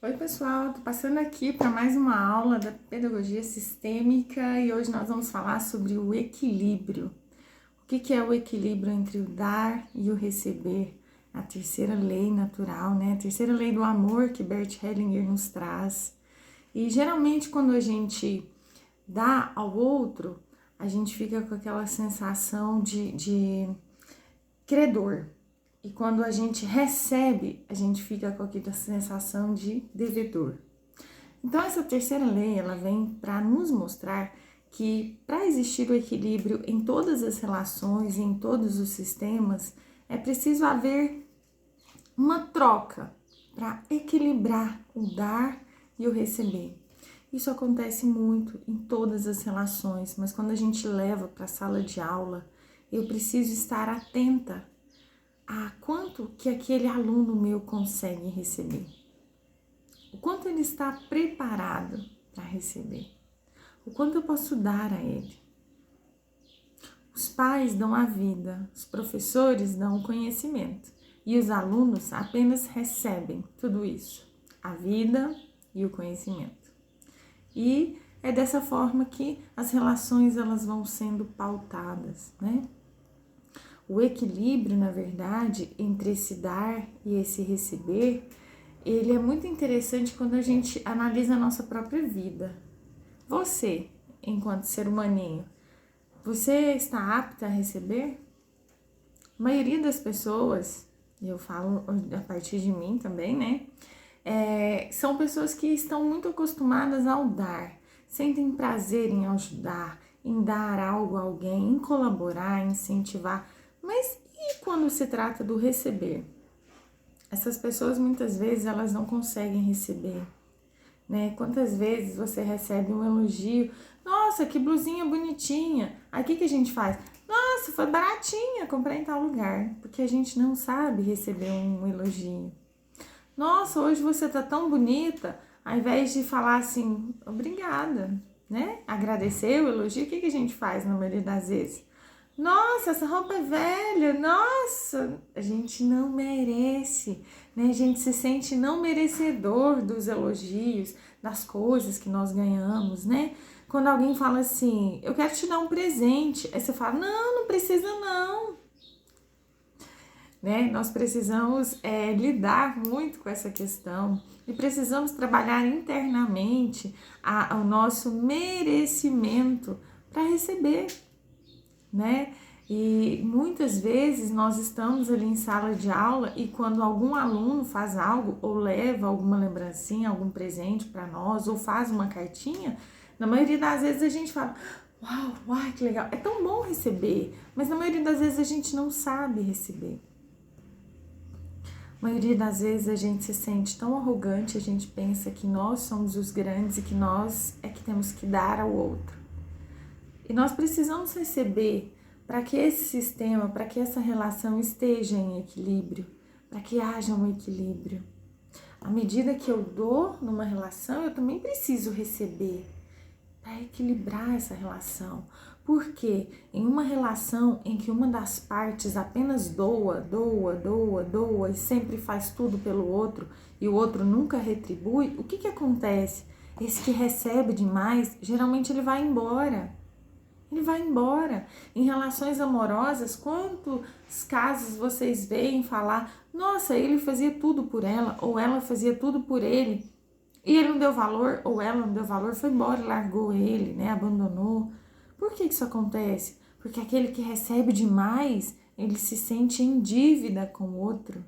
Oi pessoal, tô passando aqui para mais uma aula da pedagogia sistêmica e hoje nós vamos falar sobre o equilíbrio. O que é o equilíbrio entre o dar e o receber? A terceira lei natural, né? A terceira lei do amor que Bert Hellinger nos traz. E geralmente quando a gente dá ao outro, a gente fica com aquela sensação de credor. E quando a gente recebe, a gente fica com aquela sensação de devedor. Então, essa terceira lei, ela vem para nos mostrar que para existir o equilíbrio em todas as relações e em todos os sistemas, é preciso haver uma troca para equilibrar o dar e o receber. Isso acontece muito em todas as relações, mas quando a gente leva para a sala de aula, eu preciso estar atenta a quanto que aquele aluno meu consegue receber. O quanto ele está preparado para receber. O quanto eu posso dar a ele. Os pais dão a vida, os professores dão o conhecimento e os alunos apenas recebem tudo isso, a vida e o conhecimento. E é dessa forma que as relações elas vão sendo pautadas, né? O equilíbrio, na verdade, entre esse dar e esse receber, ele é muito interessante quando a gente analisa a nossa própria vida. Você, enquanto ser humaninho, você está apta a receber? A maioria das pessoas, e eu falo a partir de mim também, né? São pessoas que estão muito acostumadas ao dar, sentem prazer em ajudar, em dar algo a alguém, em colaborar, em incentivar. Mas e quando se trata do receber? Essas pessoas muitas vezes elas não conseguem receber, né? Quantas vezes você recebe um elogio? Nossa, que blusinha bonitinha. Aí o que a gente faz? Nossa, foi baratinha, comprei em tal lugar. Porque a gente não sabe receber um elogio. Nossa, hoje você tá tão bonita. Ao invés de falar assim, obrigada, né? Agradecer o elogio, o que a gente faz na maioria das vezes? Nossa, essa roupa é velha, nossa, a gente não merece, né? A gente se sente não merecedor dos elogios, das coisas que nós ganhamos, né? Quando alguém fala assim, eu quero te dar um presente, aí você fala, não precisa não, né? Nós precisamos lidar muito com essa questão e precisamos trabalhar internamente o nosso merecimento para receber, né? E muitas vezes nós estamos ali em sala de aula e quando algum aluno faz algo ou leva alguma lembrancinha, algum presente para nós ou faz uma cartinha, na maioria das vezes a gente fala, uau, que legal, é tão bom receber, mas na maioria das vezes a gente não sabe receber. A maioria das vezes a gente se sente tão arrogante, a gente pensa que nós somos os grandes e que nós é que temos que dar ao outro. E nós precisamos receber para que esse sistema, para que essa relação esteja em equilíbrio, para que haja um equilíbrio. À medida que eu dou numa relação, eu também preciso receber para equilibrar essa relação. Porque em uma relação em que uma das partes apenas doa e sempre faz tudo pelo outro e o outro nunca retribui, o que acontece? Esse que recebe demais, geralmente ele vai embora. Ele vai embora. Em relações amorosas, quantos casos vocês veem falar, nossa, ele fazia tudo por ela, ou ela fazia tudo por ele, e ele não deu valor, ou ela não deu valor, foi embora, largou ele, né, abandonou. Por que isso acontece? Porque aquele que recebe demais, ele se sente em dívida com o outro.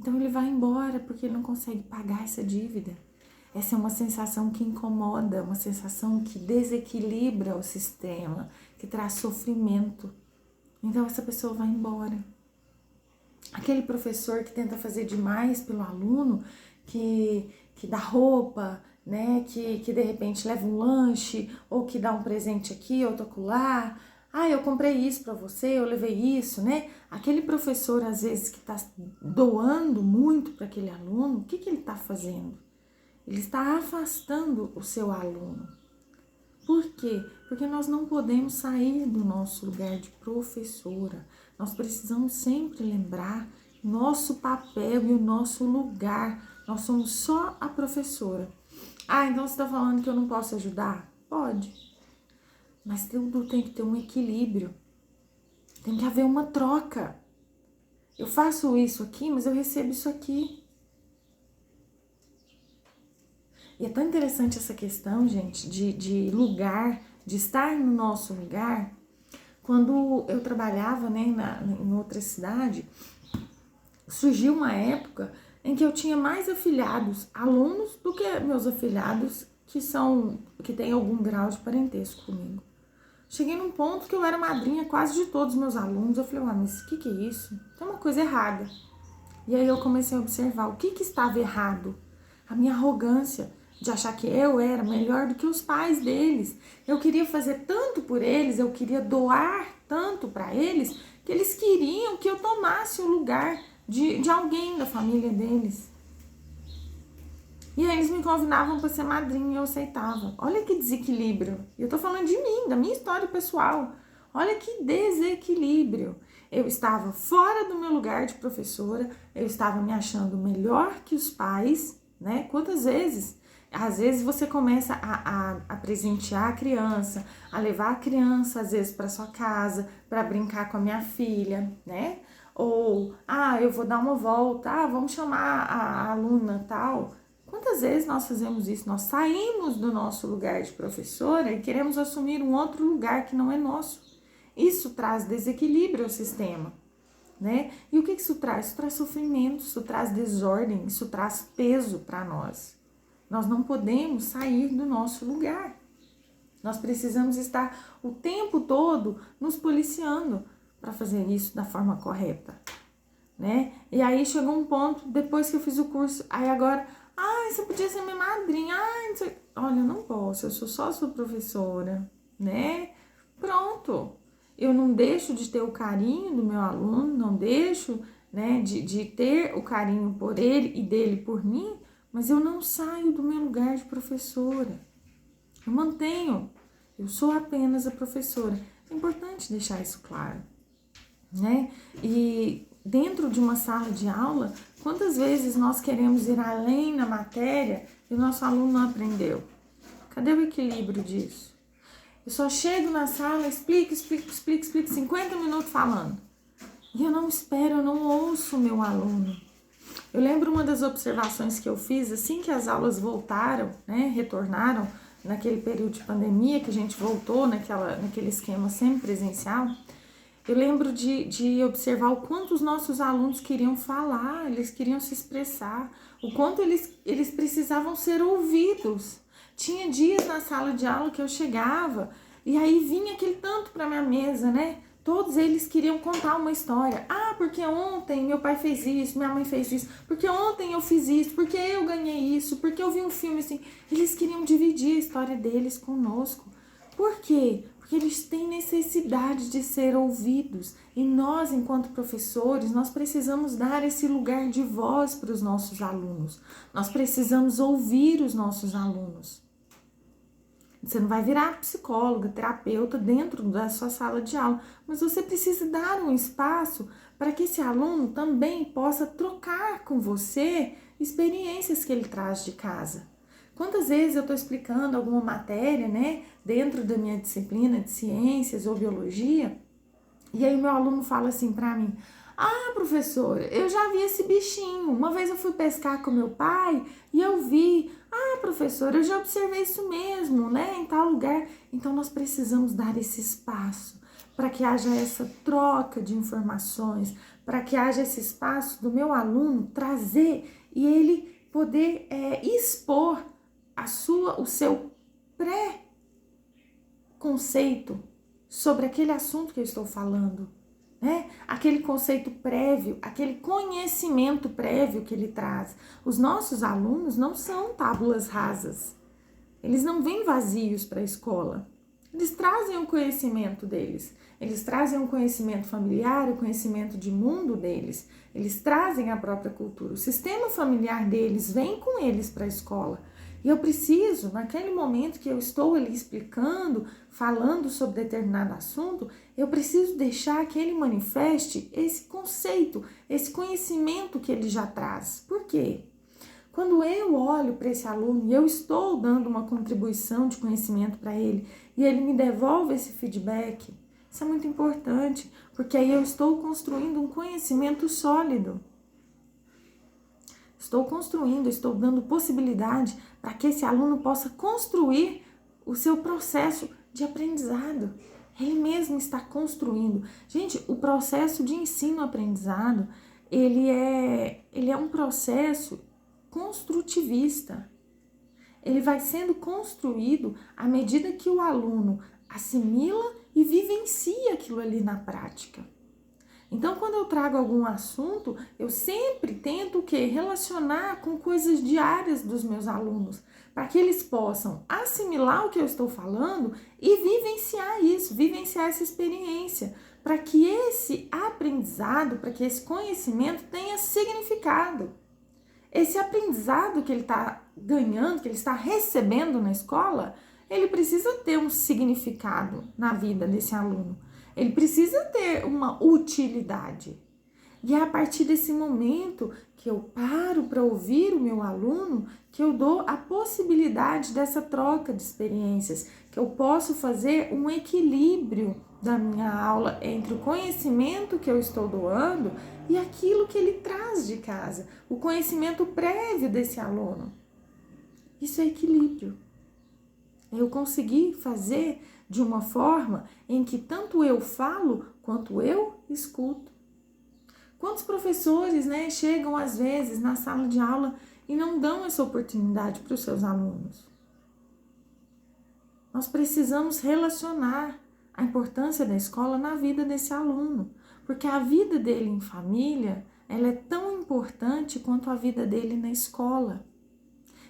Então ele vai embora porque ele não consegue pagar essa dívida. Essa é uma sensação que incomoda, uma sensação que desequilibra o sistema, que traz sofrimento. Então essa pessoa vai embora. Aquele professor que tenta fazer demais pelo aluno, que dá roupa, né, que de repente leva um lanche, ou que dá um presente aqui, outro acolá. Ah, eu comprei isso para você, eu levei isso, né? Aquele professor, às vezes, que está doando muito para aquele aluno, o que ele está fazendo? Ele está afastando o seu aluno. Por quê? Porque nós não podemos sair do nosso lugar de professora. Nós precisamos sempre lembrar nosso papel e o nosso lugar Nós somos só a professora. Ah, então você está falando que eu não posso ajudar? Pode. Mas tudo tem que ter um equilíbrio. Tem que haver uma troca. Eu faço isso aqui, mas eu recebo isso aqui. E é tão interessante essa questão, gente, de lugar, de estar no nosso lugar. Quando eu trabalhava, né, em outra cidade, surgiu uma época em que eu tinha mais afilhados, alunos, do que meus afilhados que têm algum grau de parentesco comigo. Cheguei num ponto que eu era madrinha quase de todos os meus alunos. Eu falei, mas o que é isso? Tem uma coisa errada. E aí eu comecei a observar o que estava errado. A minha arrogância de achar que eu era melhor do que os pais deles. Eu queria fazer tanto por eles, eu queria doar tanto para eles, que eles queriam que eu tomasse o lugar de alguém da família deles. E aí eles me convidavam para ser madrinha e eu aceitava. Olha que desequilíbrio. Eu tô falando de mim, da minha história pessoal. Olha que desequilíbrio. Eu estava fora do meu lugar de professora, eu estava me achando melhor que os pais, né? Quantas vezes? Às vezes você começa a presentear a criança, a levar a criança, às vezes, para sua casa, para brincar com a minha filha, né? Ou, eu vou dar uma volta, vamos chamar a aluna tal. Quantas vezes nós fazemos isso? Nós saímos do nosso lugar de professora e queremos assumir um outro lugar que não é nosso. Isso traz desequilíbrio ao sistema, né? E o que isso traz? Isso traz sofrimento, isso traz desordem, isso traz peso para nós. Nós não podemos sair do nosso lugar. Nós precisamos estar o tempo todo nos policiando para fazer isso da forma correta, né? E aí chegou um ponto, depois que eu fiz o curso, aí agora, você podia ser minha madrinha, não sei. Olha, eu não posso, eu sou só sua professora, né? Pronto. Eu não deixo de ter o carinho do meu aluno, não deixo, né, de ter o carinho por ele e dele por mim, mas eu não saio do meu lugar de professora. Eu mantenho, eu sou apenas a professora. É importante deixar isso claro, né? E dentro de uma sala de aula, quantas vezes nós queremos ir além na matéria e o nosso aluno não aprendeu? Cadê o equilíbrio disso? Eu só chego na sala, explico 50 minutos falando. E eu não espero, eu não ouço o meu aluno. Eu lembro uma das observações que eu fiz assim que as aulas voltaram, né, retornaram naquele período de pandemia, que a gente voltou naquele esquema semipresencial. Eu lembro de observar o quanto os nossos alunos queriam falar, eles queriam se expressar, o quanto eles precisavam ser ouvidos. Tinha dias na sala de aula que eu chegava e aí vinha aquele tanto para minha mesa, né? Todos eles queriam contar uma história. Porque ontem meu pai fez isso, minha mãe fez isso, porque ontem eu fiz isso, porque eu ganhei isso, porque eu vi um filme assim. Eles queriam dividir a história deles conosco. Por quê? Porque eles têm necessidade de ser ouvidos. E nós, enquanto professores, nós precisamos dar esse lugar de voz para os nossos alunos. Nós precisamos ouvir os nossos alunos. Você não vai virar psicóloga, terapeuta dentro da sua sala de aula, mas você precisa dar um espaço para que esse aluno também possa trocar com você experiências que ele traz de casa. Quantas vezes eu estou explicando alguma matéria, né, dentro da minha disciplina de ciências ou biologia, e aí o meu aluno fala assim para mim, professora, eu já vi esse bichinho, uma vez eu fui pescar com meu pai e eu vi, professora, eu já observei isso mesmo, né, em tal lugar. Então nós precisamos dar esse espaço para que haja essa troca de informações, para que haja esse espaço do meu aluno trazer e ele poder expor o seu pré-conceito sobre aquele assunto que eu estou falando, né? Aquele conceito prévio, aquele conhecimento prévio que ele traz. Os nossos alunos não são tábuas rasas, eles não vêm vazios para a escola, eles trazem o conhecimento deles, eles trazem o conhecimento familiar, o conhecimento de mundo deles, eles trazem a própria cultura, o sistema familiar deles vem com eles para a escola. E eu preciso, naquele momento que eu estou ali explicando, falando sobre determinado assunto, eu preciso deixar que ele manifeste esse conceito, esse conhecimento que ele já traz. Por quê? Quando eu olho para esse aluno e eu estou dando uma contribuição de conhecimento para ele e ele me devolve esse feedback, isso é muito importante, porque aí eu estou construindo um conhecimento sólido. Estou dando possibilidade para que esse aluno possa construir o seu processo de aprendizado. Ele mesmo está construindo. Gente, o processo de ensino-aprendizado, ele é um processo construtivista. Ele vai sendo construído à medida que o aluno assimila e vivencia aquilo ali na prática. Então, quando eu trago algum assunto, eu sempre tento o quê? Relacionar com coisas diárias dos meus alunos, para que eles possam assimilar o que eu estou falando e vivenciar isso, vivenciar essa experiência, para que esse aprendizado, para que esse conhecimento tenha significado. Esse aprendizado que ele está ganhando, que ele está recebendo na escola, ele precisa ter um significado na vida desse aluno. Ele precisa ter uma utilidade. E é a partir desse momento que eu paro para ouvir o meu aluno, que eu dou a possibilidade dessa troca de experiências, que eu posso fazer um equilíbrio da minha aula entre o conhecimento que eu estou doando e aquilo que ele traz de casa, o conhecimento prévio desse aluno. Isso é equilíbrio. Eu consegui fazer de uma forma em que tanto eu falo quanto eu escuto. Quantos professores, chegam às vezes na sala de aula e não dão essa oportunidade para os seus alunos? Nós precisamos relacionar a importância da escola na vida desse aluno, porque a vida dele em família, ela é tão importante quanto a vida dele na escola.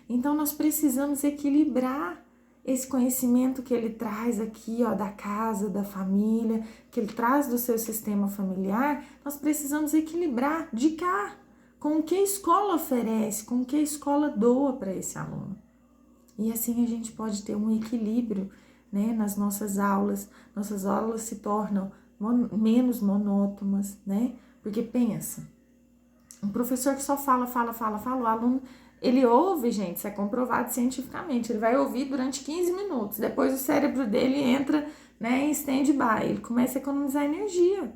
Então nós precisamos equilibrar esse conhecimento que ele traz aqui, da casa, da família, que ele traz do seu sistema familiar, nós precisamos equilibrar de cá, com o que a escola oferece, com o que a escola doa para esse aluno. E assim a gente pode ter um equilíbrio, nas nossas aulas se tornam menos monótonas, Porque pensa, um professor que só fala, o aluno, ele ouve, gente, isso é comprovado cientificamente, ele vai ouvir durante 15 minutos, depois o cérebro dele entra, em stand-by, ele começa a economizar energia.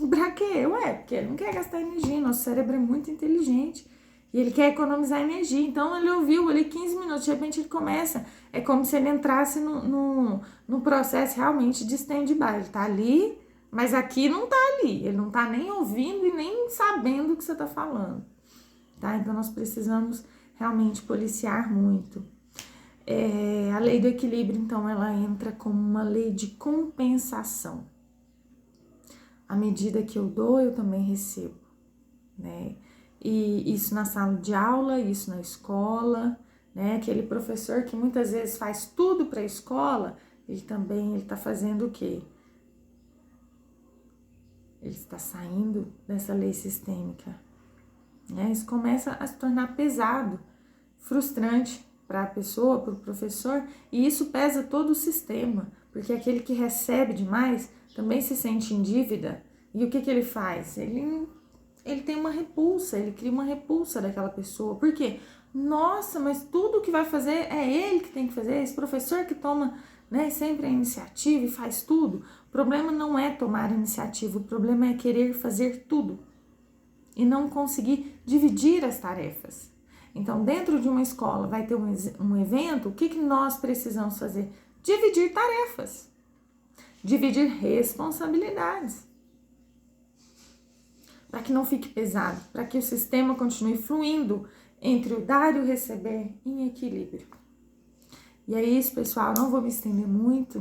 Pra quê? Porque ele não quer gastar energia, nosso cérebro é muito inteligente e ele quer economizar energia, então ele ouviu ali 15 minutos, de repente ele começa, é como se ele entrasse num processo realmente de stand-by, ele tá ali, mas aqui não tá ali, ele não tá nem ouvindo e nem sabendo o que você tá falando. Tá? Então, nós precisamos realmente policiar muito. A lei do equilíbrio, então, ela entra como uma lei de compensação. À medida que eu dou, eu também recebo, E isso na sala de aula, isso na escola, Aquele professor que muitas vezes faz tudo para a escola, ele está fazendo o quê? Ele está saindo dessa lei sistêmica. Isso começa a se tornar pesado, frustrante para a pessoa, para o professor, e isso pesa todo o sistema, porque aquele que recebe demais também se sente em dívida, e o que ele faz? Ele tem uma repulsa, ele cria uma repulsa daquela pessoa, por quê? Nossa, mas tudo que vai fazer é ele que tem que fazer, esse professor que toma sempre a iniciativa e faz tudo. O problema não é tomar a iniciativa, o problema é querer fazer tudo e não conseguir dividir as tarefas. Então, dentro de uma escola vai ter um evento, o que nós precisamos fazer? Dividir tarefas, dividir responsabilidades, para que não fique pesado, para que o sistema continue fluindo entre o dar e o receber em equilíbrio. E é isso, pessoal, não vou me estender muito,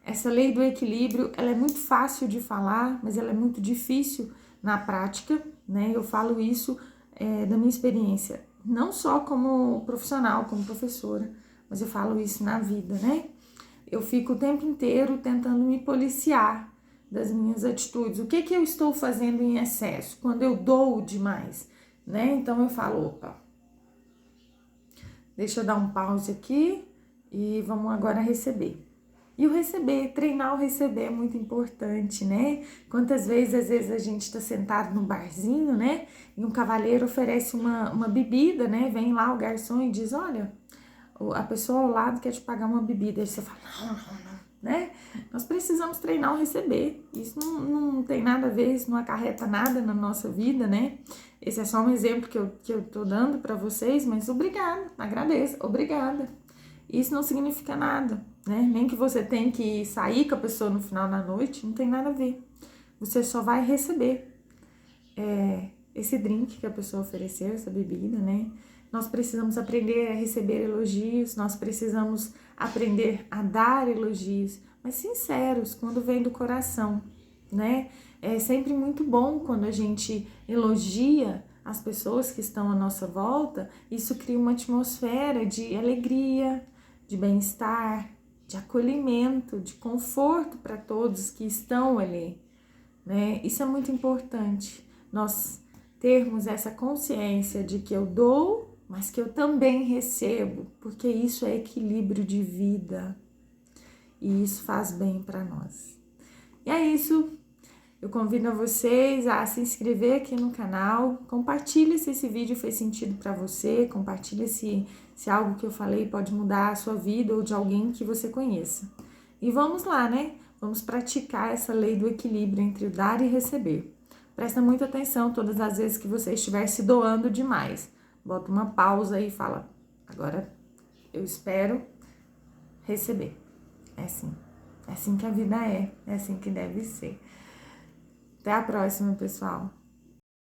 Essa lei do equilíbrio, ela é muito fácil de falar, mas ela é muito difícil na prática, Eu falo isso da minha experiência, não só como profissional, como professora, mas eu falo isso na vida, Eu fico o tempo inteiro tentando me policiar das minhas atitudes. O que eu estou fazendo em excesso? Quando eu dou demais, Então eu falo, opa, deixa eu dar um pause aqui e vamos agora receber. E o receber, treinar o receber é muito importante, né? Quantas vezes, às vezes, a gente tá sentado no barzinho, né? E um cavalheiro oferece uma bebida, né? Vem lá o garçom e diz, olha, a pessoa ao lado quer te pagar uma bebida. Aí você fala, não, né? Nós precisamos treinar o receber. Isso não tem nada a ver, isso não acarreta nada na nossa vida, né? Esse é só um exemplo que eu tô dando para vocês, mas obrigada, agradeço, obrigada. Isso não significa nada, né? Nem que você tenha que sair com a pessoa no final da noite, não tem nada a ver. Você só vai receber esse drink que a pessoa ofereceu, essa bebida, né? Nós precisamos aprender a receber elogios, nós precisamos aprender a dar elogios, mas sinceros, quando vem do coração, né? É sempre muito bom quando a gente elogia as pessoas que estão à nossa volta, isso cria uma atmosfera de alegria, de bem-estar, de acolhimento, de conforto para todos que estão ali, né? Isso é muito importante, nós termos essa consciência de que eu dou, mas que eu também recebo, porque isso é equilíbrio de vida e isso faz bem para nós. E é isso. Eu convido a vocês a se inscrever aqui no canal, compartilhe se esse vídeo fez sentido para você, compartilhe se algo que eu falei pode mudar a sua vida ou de alguém que você conheça. E vamos lá, né? Vamos praticar essa lei do equilíbrio entre dar e receber. Presta muita atenção todas as vezes que você estiver se doando demais. Bota uma pausa e fala, agora eu espero receber. É assim que a vida é assim que deve ser. Até a próxima, pessoal!